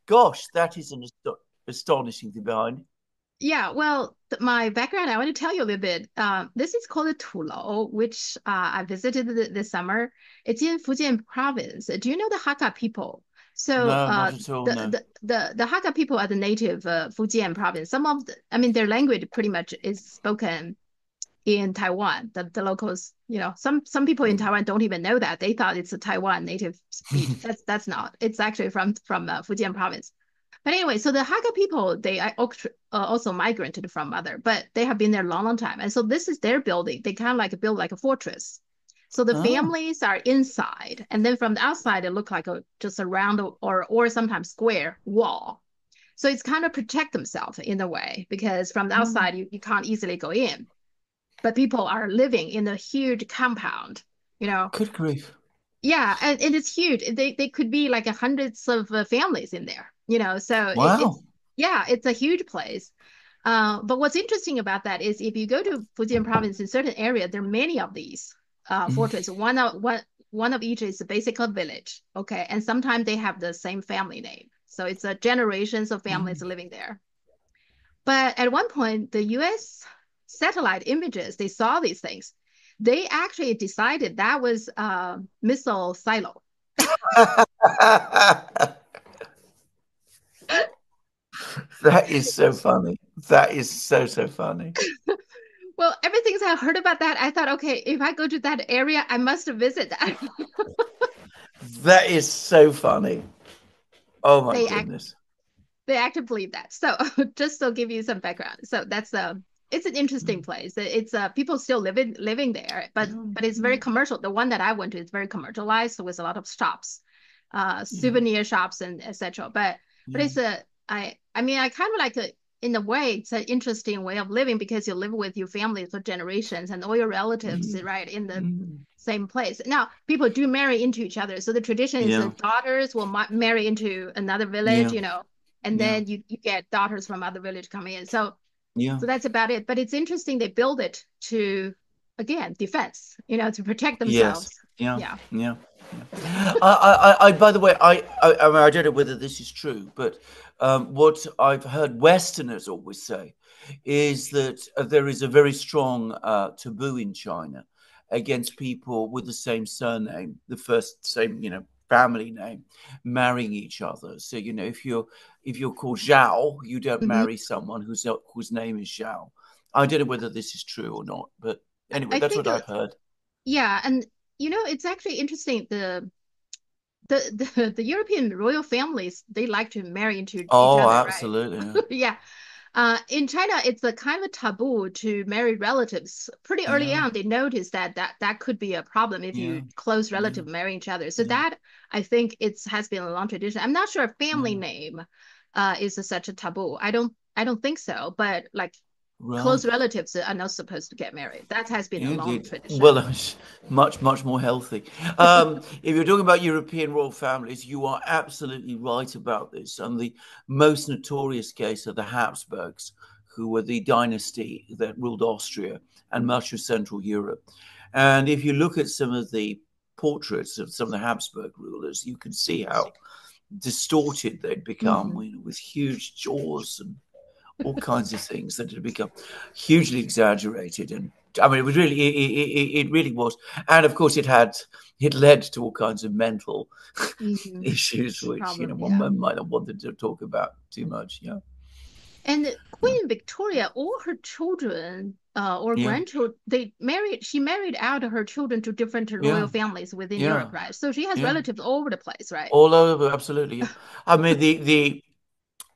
Gosh, that is an astonishing thing behind. Yeah, well, my background, I want to tell you a little bit. This is called Tulou, which I visited this summer. It's in Fujian province. Do you know the Hakka people? So No, not at all. No. the Hakka people are the native Fujian province. I mean, their language pretty much is spoken in Taiwan. The locals, some people in Taiwan don't even know that. They thought it's a Taiwan native speech. That's not. It's actually from Fujian province. But anyway, so the Hakka people, they are also migrated from other, but they have been there a long, long time. And so this is their building. They kind of like build like a fortress. So the Oh. families are inside, and then from the outside, it look like just a round or sometimes square wall. So it's kind of protect themselves in a way because from the outside you can't easily go in. But people are living in a huge compound, you know. Good grief. Yeah, and it's huge. They could be like hundreds of families in there, So it's Wow. yeah, it's a huge place. But what's interesting about that is if you go to Fujian province in certain area, there are many of these fortresses. One of each is basically a village, okay, and sometimes they have the same family name, so it's a generations of families living there. But at one point, the U.S. satellite images, they saw these things. They actually decided that was a missile silo. That is so funny. That is so, so funny. Well, ever since I heard about that, I thought, okay, if I go to that area, I must visit that. That is so funny. Oh my They act goodness. they actually believe that. So just to give you some background. So that's it's an interesting place. It's people still living there, but it's very commercial. The one that I went to is very commercialized with a lot of shops, Yeah. souvenir shops and etc. But Yeah. it's a I mean I kind of like in a way it's an interesting way of living because you live with your family for generations and all your relatives Mm. right in the Mm. same place. Now people do marry into each other, so the tradition is the Yeah. daughters will marry into another village, Yeah. and Yeah. then you get daughters from other village coming in. Yeah. So that's about it. But it's interesting they build it to again defense, to protect Yes. themselves. Yeah. Yeah. Yeah. By the way, I mean, I don't know whether this is true, but what I've heard Westerners always say is that there is a very strong taboo in China against people with the same surname, the first same, family name, marrying each other. So, if you're called Zhao, you don't hmm marry someone whose name is Zhao. I don't know whether this is true or not, but anyway, I that's think what I've heard. yeah, and it's actually interesting. The European royal families they like to marry into each Oh, other, right? absolutely. Yeah. In China, it's a kind of a taboo to marry relatives. Pretty early Yeah, on, they noticed that could be a problem if yeah, you close yeah, relative marry each other. So yeah, that I think it's has been a long tradition. I'm not sure if family yeah. name is such a taboo. I don't think so. But like close Right. relatives are not supposed to get married. That has been a long Indeed. tradition. Well, much, much more healthy. If you're talking about European royal families, you are absolutely right about this. And the most notorious case of the Habsburgs, who were the dynasty that ruled Austria and much of Central Europe. And if you look at some of the portraits of some of the Habsburg rulers, you can see how distorted they'd become, Mhm. with huge jaws and all kinds of things that had become hugely exaggerated. And I mean, it was really, it really was. And of course, it led to all kinds of mental Mhm. issues, which, Problem, yeah. one might not want to talk about too much. Yeah. And Yeah. Queen Victoria, all her children or Yeah. grandchildren, she married out her children to different royal Yeah. families within Europe, Yeah. right? So she has Yeah. relatives all over the place, right? All over. Absolutely. Yeah. I mean, the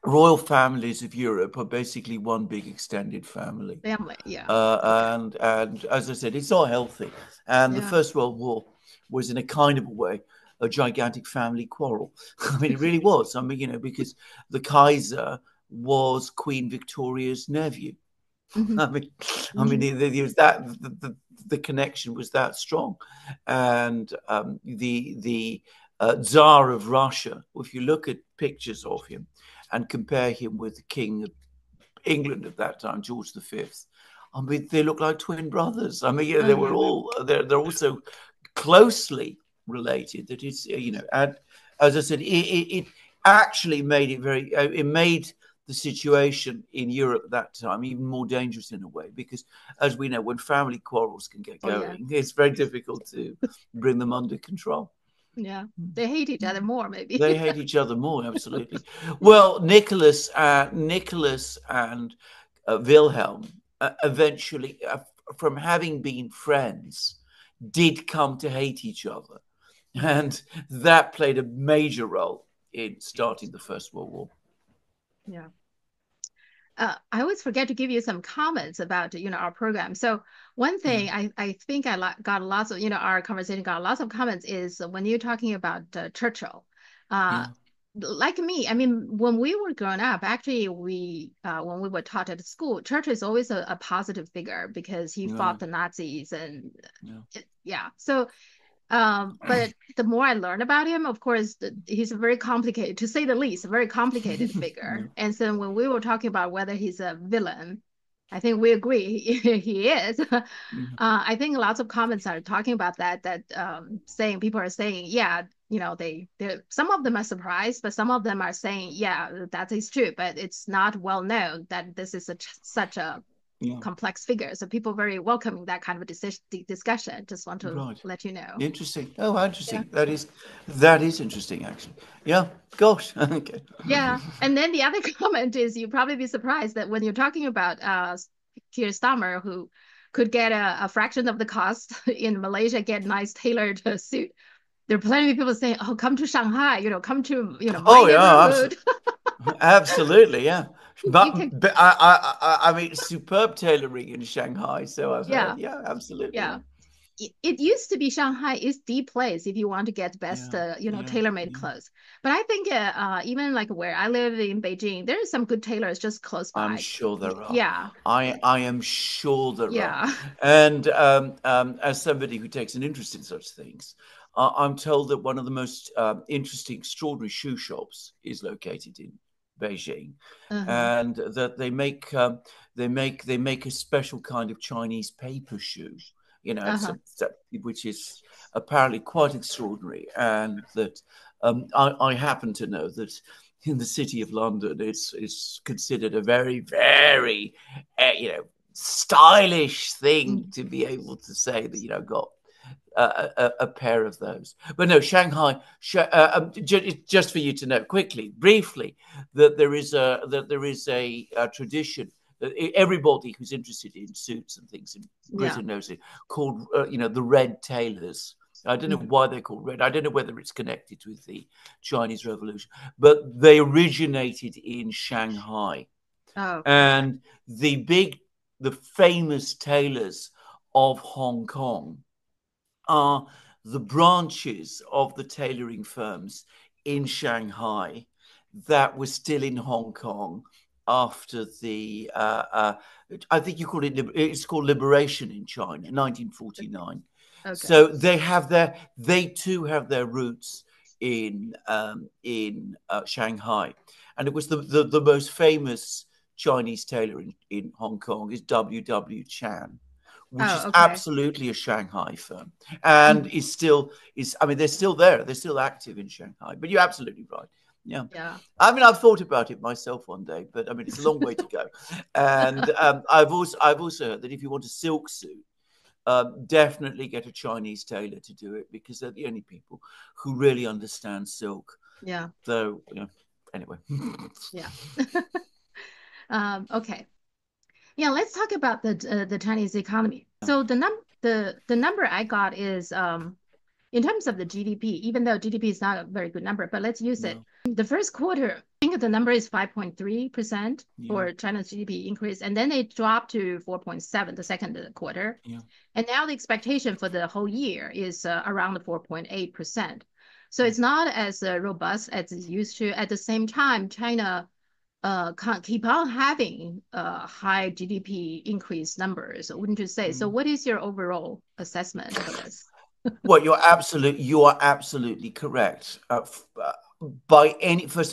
royal families of Europe are basically one big extended family. Family, yeah. Uh, Okay. and as I said, it's not healthy. And the Yeah. First World War was, in a kind of a way, a gigantic family quarrel. I mean, it really was. I mean, because the Kaiser was Queen Victoria's nephew. hmm I mean, hmm it was that the connection was that strong, and the Tsar of Russia. If you look at pictures of him and compare him with the King of England at that time, George V. I mean, they look like twin brothers. I mean, they were Uh-huh. all they're also closely related. That is, and as I said, actually made it it made the situation in Europe at that time even more dangerous in a way, because as we know, when family quarrels can get Oh yeah. going, it's very difficult to bring them under control. Yeah. They hate each other more, maybe. They hate each other more, absolutely. Well, Nicholas and Wilhelm eventually, from having been friends, did come to hate each other. And that played a major role in starting the First World War. Yeah. I always forget to give you some comments about, our program. So one thing I think got lots of, our conversation got lots of comments is when you're talking about Churchill. Uh, Yeah. like me, I mean, when we were growing up, actually, when we were taught at school, Churchill is always a positive figure because he fought Right. the Nazis and Yeah. yeah. So but the more I learn about him, of course, he's a very complicated, to say the least, a very complicated Yeah. figure. And so when we were talking about whether he's a villain, I think we agree he is. Yeah. I think lots of comments are talking about that saying people are saying, yeah, they some of them are surprised, but some of them are saying, yeah, that is true, but it's not well known that this is such a Yeah. complex figure. So people very welcoming that kind of discussion. Just want to Right. let you know. Interesting. Oh, Yeah. interesting. That is interesting, actually. Yeah. Gosh. Okay. Yeah. And then the other comment is you'd probably be surprised that when you're talking about Keir Starmer, who could get a fraction of the cost in Malaysia, get nice tailored suit. There are plenty of people saying, "Oh, come to Shanghai, come to my Oh, yeah. neighborhood." Absolutely. Yeah. You can, But I mean, superb tailoring in Shanghai. So I've heard. yeah, Yeah. Absolutely. yeah. Yeah. It used to be Shanghai is the place if you want to get best, Yeah. Yeah. tailor-made Yeah. clothes. But I think even like where I live in Beijing, there are some good tailors just close I'm by. sure there are. Yeah, I am sure there are. yeah. And as somebody who takes an interest in such things, I'm told that one of the most interesting, extraordinary shoe shops is located in Beijing, Uh-huh. and that they make a special kind of Chinese paper shoe. Uh-huh. Which is apparently quite extraordinary, and that I happen to know that in the city of London, it's considered a very, very, stylish thing Mm. to be able to say that got a pair of those. But no, Shanghai. Just for you to know quickly, briefly, that there is a tradition that everybody who's interested in suits and things in Yeah. Britain knows it, called the Red Tailors. I don't know Mhm. why they're called red. I don't know whether it's connected with the Chinese Revolution, but they originated in Shanghai. Oh, okay. And the famous tailors of Hong Kong are the branches of the tailoring firms in Shanghai that were still in Hong Kong after I think it's called liberation in China, 1949. Okay. So they too have their roots in Shanghai, and it was the most famous Chinese tailor in Hong Kong is W. Chan, which Oh, is okay. absolutely a Shanghai firm, and Mhm. I mean, they're still there, they're still active in Shanghai. But you're absolutely right. Yeah. Yeah. I mean, I've thought about it myself one day, but I mean, it's a long way to go. And I've also heard that if you want a silk suit, definitely get a Chinese tailor to do it, because they're the only people who really understand silk. Yeah. Though, anyway. Yeah. Okay. Yeah, let's talk about the Chinese economy. So the number I got is in terms of the GDP, even though GDP is not a very good number, but let's use it. No. The first quarter, I think the number is 5.3% Yeah. for China's GDP increase, and then it dropped to 4.7 the second quarter. Yeah. And now the expectation for the whole year is around 4.8%. So it's not as robust as it used to. At the same time, China can't keep on having high GDP increase numbers, wouldn't you say? So Mm. what is your overall assessment for this? Well, you are absolutely correct. First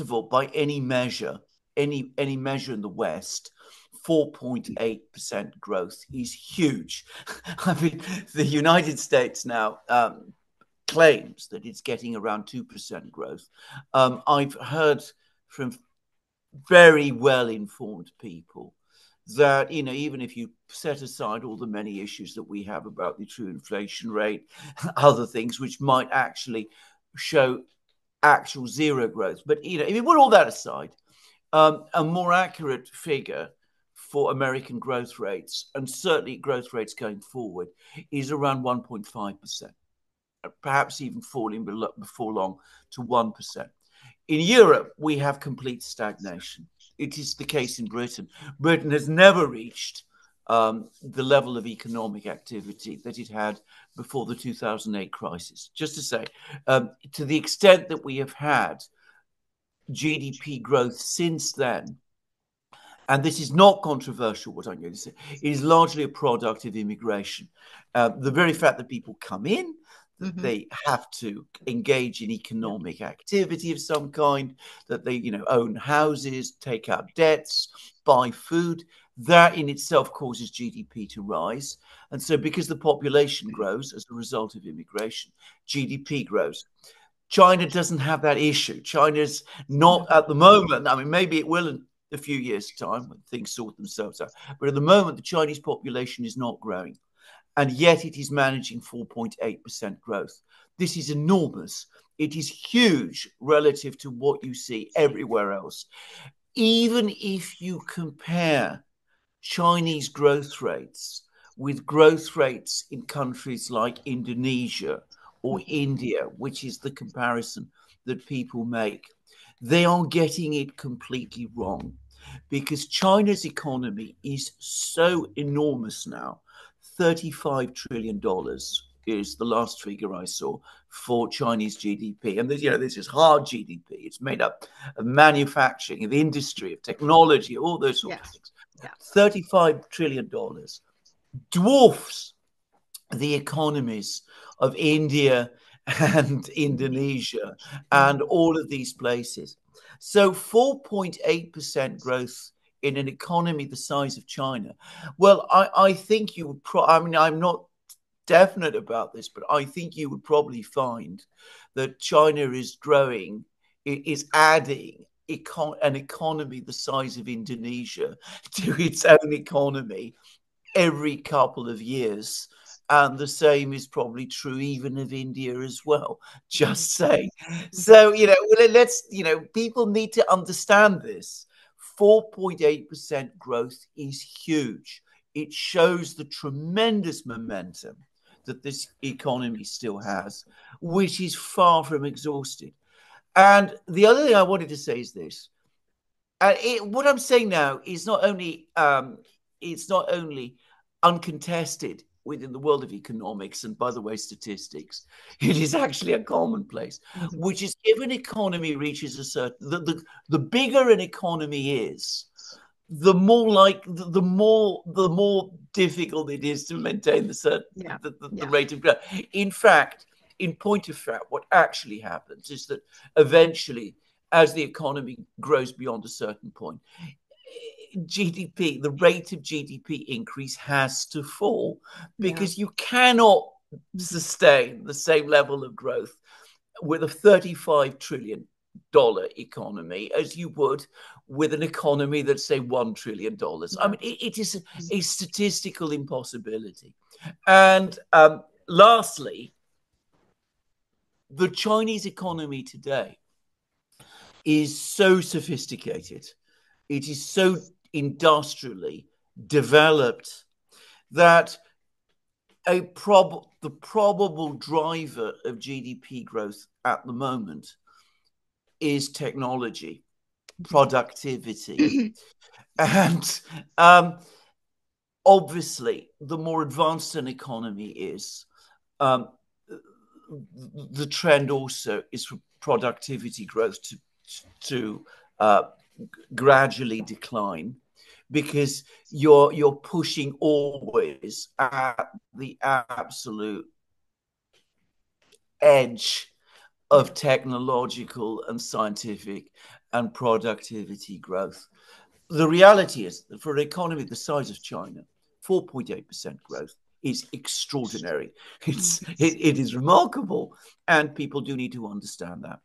of all, by any measure, any measure in the West, 4.8% growth is huge. I mean, the United States now, claims that it's getting around 2% growth. I've heard from very well-informed people that, even if you set aside all the many issues that we have about the true inflation rate, other things which might actually show actual zero growth. But, if you put all that aside, a more accurate figure for American growth rates, and certainly growth rates going forward, is around 1.5%, perhaps even falling before long to 1%. In Europe, we have complete stagnation. It is the case in Britain. Britain has never reached the level of economic activity that it had before the 2008 crisis. Just to say, to the extent that we have had GDP growth since then, and this is not controversial, what I'm going to say, it is largely a product of immigration. The very fact that people come in, that they have to engage in economic activity of some kind, that they, own houses, take out debts, buy food, that in itself causes GDP to rise. And so because the population grows as a result of immigration, GDP grows. China doesn't have that issue. China's not at the moment, maybe it will in a few years' time when things sort themselves out. But at the moment, the Chinese population is not growing. And yet it is managing 4.8% growth. This is enormous. It is huge relative to what you see everywhere else. Even if you compare Chinese growth rates with growth rates in countries like Indonesia or India, which is the comparison that people make, they are getting it completely wrong, because China's economy is so enormous now. $35 trillion is the last figure I saw for Chinese GDP. And this is hard GDP. It's made up of manufacturing, of industry, of technology, all those sorts of things. Yeah. $35 trillion dwarfs the economies of India and Indonesia and all of these places. So 4.8% growth in an economy the size of China. Well, I think you would I'm not definite about this, but I think you would probably find that China is growing, is adding an economy the size of Indonesia to its own economy every couple of years. And the same is probably true even of India as well. Just saying. So, people need to understand this. 4.8% growth is huge. It shows the tremendous momentum that this economy still has, which is far from exhausted. And the other thing I wanted to say is this. What I'm saying now is not only uncontested within the world of economics, and by the way, statistics, it is actually a commonplace, which is if an economy reaches a certain, the bigger an economy is, the more difficult it is to maintain the rate of growth. In fact, in point of fact, what actually happens is that eventually, as the economy grows beyond a certain point, GDP, the rate of GDP increase has to fall, because you cannot sustain the same level of growth with a $35 trillion economy as you would with an economy that's, say, $1 trillion. It is a statistical impossibility. And lastly, the Chinese economy today is so sophisticated, it is so industrially developed, that the probable driver of GDP growth at the moment is technology, productivity. And obviously, the more advanced an economy is, the trend also is for productivity growth to gradually decline, because you're pushing always at the absolute edge of technological and scientific and productivity growth. The reality is that for an economy the size of China, 4.8% growth is extraordinary. It Yes. is remarkable, and people do need to understand that.